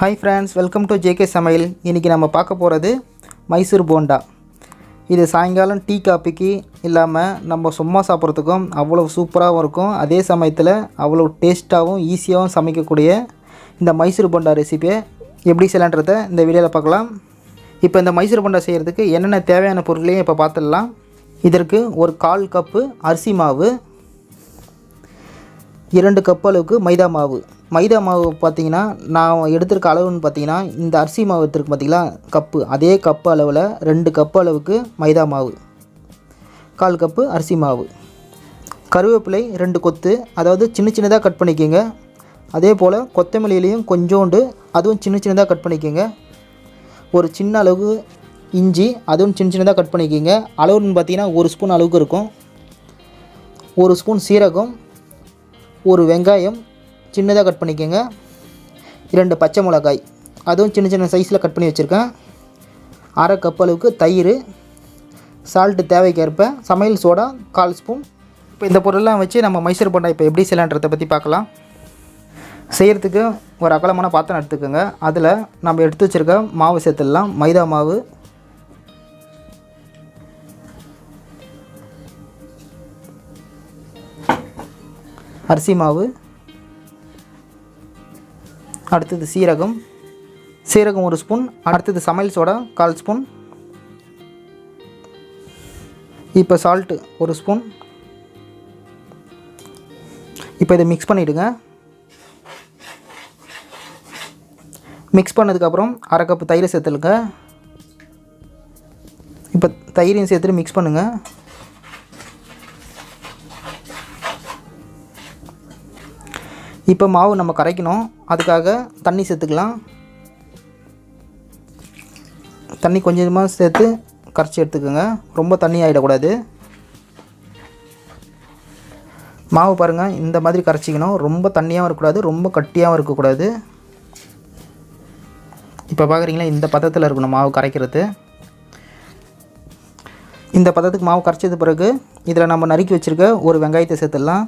Hi friends, welcome to jksamayal. இன்றைக்கி நம்ம பார்க்க போகிறது மைசூர் போண்டா. இது சாயங்காலம் டீ காப்பிக்கு இல்லாமல் நம்ம சும்மா சாப்பிட்றதுக்கும் அவ்வளோ சூப்பராகவும் இருக்கும். அதே சமயத்தில் அவ்வளோ டேஸ்ட்டாகவும் ஈஸியாகவும் சமைக்கக்கூடிய இந்த மைசூர் போண்டா ரெசிபியை எப்படி செய்யலான்றதை இந்த வீடியோவில் பார்க்கலாம். இப்போ இந்த மைசூர் போண்டா செய்கிறதுக்கு என்னென்ன தேவையான பொருட்களையும் இப்போ பார்த்துடலாம். இதற்கு ஒரு 1/4 கப்பு அரிசி மாவு, 2 கப் அளவுக்கு மைதா மாவு. மைதா மாவு பார்த்திங்கன்னா நான் எடுத்துருக்க அளவுன்னு பார்த்திங்கன்னா இந்த அரிசி மாவு எடுத்துருக்கு பார்த்திங்களா கப்பு, அதே கப்பு அளவில் 2 கப்பு அளவுக்கு மைதா மாவு, 1/4 கப்பு அரிசி மாவு. கருவேப்பிலை 2 கொத்து, அதாவது சின்ன சின்னதாக கட் பண்ணிக்கோங்க. அதே போல் கொத்தமல்லியிலையும் கொஞ்சோண்டு, அதுவும் சின்ன சின்னதாக கட் பண்ணிக்கோங்க. ஒரு சின்ன அளவு இஞ்சி, அதுவும் சின்ன சின்னதாக கட் பண்ணிக்கோங்க. அளவுன்னு பார்த்திங்கன்னா 1 ஸ்பூன் அளவுக்கு இருக்கும். 1 ஸ்பூன் சீரகம், 1 வெங்காயம் சின்னதாக கட் பண்ணிக்கோங்க. 2 பச்சை மிளகாய், அதுவும் சின்ன சின்ன சைஸில் கட் பண்ணி வச்சுருக்கேன். 1/2 கப் அளவுக்கு தயிர், சால்ட்டு தேவைக்கேற்ப, சமையல் சோடா 1/4 ஸ்பூன். இப்போ இந்த பொருளெல்லாம் வச்சு நம்ம மைசூர் போண்டா இப்போ எப்படி செய்யலான்றதை பற்றி பார்க்கலாம். செய்கிறதுக்கு ஒரு அகலமான பாத்திரம் எடுத்துக்கோங்க. அதில் நம்ம எடுத்து வச்சுருக்க மாவு சேர்த்துடலாம். மைதா மாவு, அரிசி மாவு, அடுத்தது சீரகம் 1 ஸ்பூன், அடுத்தது சமையல் சோடா 1/4 ஸ்பூன். இப்போ சால்ட்டு 1 ஸ்பூன். இப்போ இதை மிக்ஸ் பண்ணிவிடுங்க. மிக்ஸ் பண்ணதுக்கப்புறம் 1/2 கப்பு தயிரை சேர்த்துலுங்க. இப்போ தயிரையும் சேர்த்துட்டு மிக்ஸ் பண்ணுங்கள். இப்போ மாவு நம்ம கரைக்கணும், அதுக்காக தண்ணி சேர்த்துக்கலாம். தண்ணி கொஞ்சமாக சேர்த்து கரைச்சி எடுத்துக்கோங்க, ரொம்ப தண்ணி ஆகிடக்கூடாது. மாவு பாருங்கள், இந்த மாதிரி கரைச்சிக்கணும். ரொம்ப தண்ணியாகவும் இருக்கக்கூடாது, ரொம்ப கட்டியாகவும் இருக்கக்கூடாது. இப்போ பார்க்குறீங்களா, இந்த பதத்தில் இருக்கணும் மாவு கரைக்கிறது. இந்த பதத்துக்கு மாவு கரைச்சது பிறகு இதில் நம்ம நறுக்கி வச்சுருக்க ஒரு வெங்காயத்தை சேர்த்துடலாம்.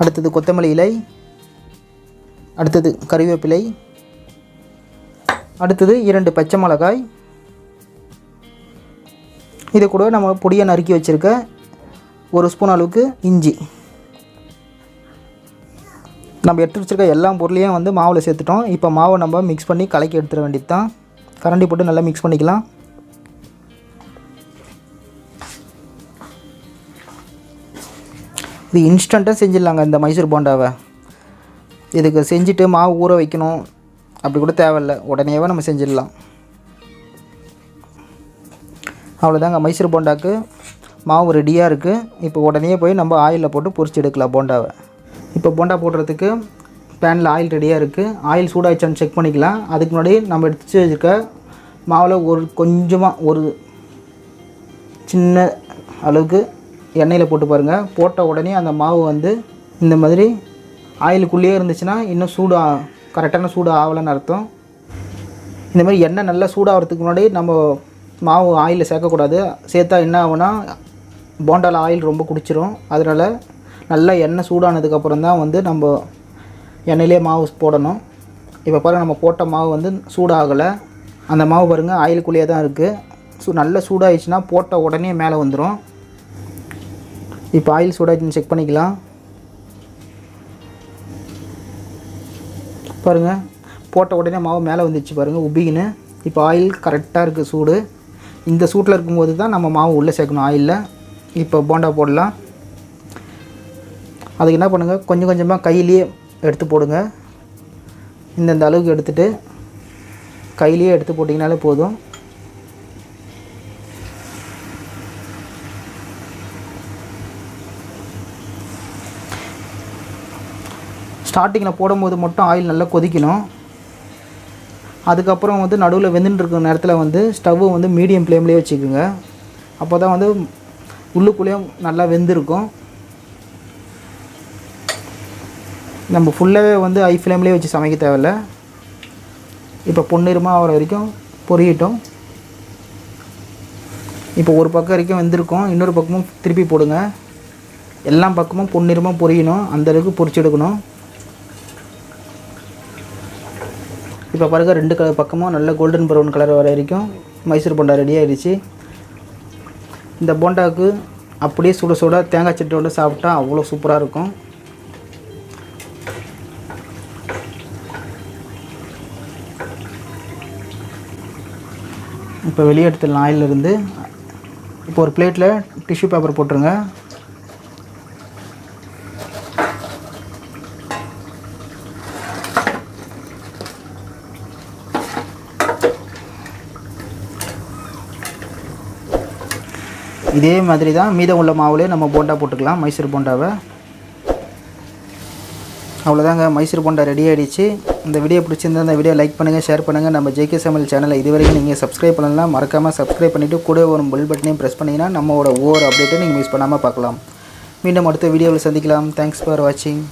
அடுத்தது கொத்தமல்லி இலை, அடுத்தது கறிவேப்பிலை, அடுத்தது 2 பச்சை மிளகாய். இதை கூட நம்ம பொடியை நறுக்கி வச்சுருக்க 1 ஸ்பூன் அளவுக்கு இஞ்சி. நம்ம எடுத்து வச்சுருக்க எல்லா பொருளையும் வந்து மாவில் சேர்த்துட்டோம். இப்போ மாவை நம்ம மிக்ஸ் பண்ணி கலக்கி எடுத்துட வேண்டியது தான். கரண்டி போட்டு நல்லா மிக்ஸ் பண்ணிக்கலாம். இது இன்ஸ்டண்ட்டாக செஞ்சிடலாங்க இந்த மைசூர் போண்டாவை. இதுக்கு செஞ்சுட்டு மாவு ஊற வைக்கணும் அப்படி கூட தேவையில்லை, உடனேவே நம்ம செஞ்சிடலாம். அவ்வளோதாங்க, மைசூர் போண்டாவுக்கு மாவு ரெடியாக இருக்குது. இப்போ உடனே போய் நம்ம ஆயிலில் போட்டு பொரிச்சு எடுக்கலாம் போண்டாவை. இப்போ போண்டா போடுறதுக்கு பேனில் ஆயில் ரெடியாக இருக்குது. ஆயில் சூடாகிடுச்சான்னு செக் பண்ணிக்கலாம். அதுக்கு முன்னாடி நம்ம எடுத்து வச்சுருக்க மாவில் கொஞ்சமாக ஒரு சின்ன அளவுக்கு எண்ணெயில் போட்டு பாருங்கள். போட்ட உடனே அந்த மாவு வந்து இந்த மாதிரி ஆயிலுக்குள்ளேயே இருந்துச்சுன்னா இன்னும் கரெக்டான சூடு ஆகலைன்னு அர்த்தம். இந்த மாதிரி எண்ணெய் நல்லா சூடாகிறதுக்கு முன்னாடி நம்ம மாவு ஆயிலில் சேர்க்கக்கூடாது. சேர்த்தா என்ன ஆகுனா போண்டாவில் ஆயில் ரொம்ப குடிச்சிரும். அதனால் நல்லா எண்ணெய் சூடானதுக்கப்புறம் தான் வந்து நம்ம எண்ணெயிலே மாவு போடணும். இப்போ பாருங்கள், நம்ம போட்ட மாவு வந்து சூடாகலை. அந்த மாவு பாருங்கள் ஆயிலுக்குள்ளேயே தான் இருக்குது. நல்லா சூடாகிடுச்சுன்னா போட்ட உடனே மேலே வந்துடும். இப்போ ஆயில் சூடாகிடுச்சுன்னு செக் பண்ணிக்கலாம். பாருங்கள், போட்ட உடனே மாவு மேலே வந்துடுச்சு பாருங்கள், உப்பிக்கின்னு. இப்போ ஆயில் கரெக்டாக இருக்குது சூடு. இந்த சூட்டில் இருக்கும்போது தான் நம்ம மாவு உள்ளே சேர்க்கணும் ஆயிலில். இப்போ போண்டா போடலாம். அதுக்கு என்ன பண்ணுங்கள், கொஞ்சம் கொஞ்சமாக கையிலேயே எடுத்து போடுங்க. இந்த அளவுக்கு எடுத்துகிட்டு கையிலேயே எடுத்து போட்டிங்கனாலே போதும். ஸ்டார்டிங்கில் போடும்போது மட்டும் ஆயில் நல்லா கொதிக்கணும். அதுக்கப்புறம் வந்து நடுவில் வெந்துட்டுருக்க நேரத்தில் வந்து ஸ்டவ்வை வந்து மீடியம் ஃப்ளேம்லேயே வச்சுக்கோங்க. அப்போ தான் வந்து உள்ளுக்குள்ளேயும் நல்லா வெந்திருக்கும். நம்ம ஃபுல்லாகவே வந்து ஹை ஃப்ளேம்லேயே வச்சு சமைக்க தேவையில்லை. இப்போ பொன்னிறமாக ஆகிற வரைக்கும் பொரியட்டும். இப்போ ஒரு பக்கம் வரைக்கும் வெந்திருக்கும், இன்னொரு பக்கமும் திருப்பி போடுங்க. எல்லா பக்கமும் பொன்னிறமாக பொரியணும், அந்தளவுக்கு பொரிச்சு எடுக்கணும். இப்போ பாருங்கள் 2 பக்கமும் நல்ல கோல்டன் ப்ரௌன் கலர் வர வரைக்கும் மைசூர் போண்டா ரெடி ஆகிடுச்சு. இந்த போண்டாவுக்கு அப்படியே சுட சுட தேங்காய் சட்னியோடு சாப்பிட்டா அவ்வளோ சூப்பராக இருக்கும். இப்போ வெளியே எடுத்துடலாம் ஆயிலிருந்து. இப்போ ஒரு பிளேட்டில் டிஷ்யூ பேப்பர் போட்டுருங்க. இதே மாதிரி தான் மீதம் உள்ள மாவுலேயே நம்ம போண்டா போட்டுக்கலாம், மைசூர் போண்டாவை. அவ்வளோதாங்க, மைசூர் போண்டா ரெடி ஆகிடுச்சு. இந்த வீடியோ பிடிச்சிருந்தா இந்த வீடியோ லைக் பண்ணுங்கள், ஷேர் பண்ணுங்கள். நம்ம ஜேகே சமையல் சேனலை இதுவரைக்கும் நீங்கள் சப்ஸ்கிரைப் பண்ணலாம், மறக்காமல் சப்ஸ்கிரைப் பண்ணிவிட்டு கூட ஒரு பெல் பட்டனையும் ப்ரெஸ் பண்ணிங்கன்னா நம்மளோட ஒவ்வொரு அப்டேட்டும் நீங்கள் மிஸ் பண்ணாமல் பார்க்கலாம். மீண்டும் அடுத்த வீடியோவில் சந்திக்கலாம். தேங்க்ஸ் ஃபார் வாட்சிங்.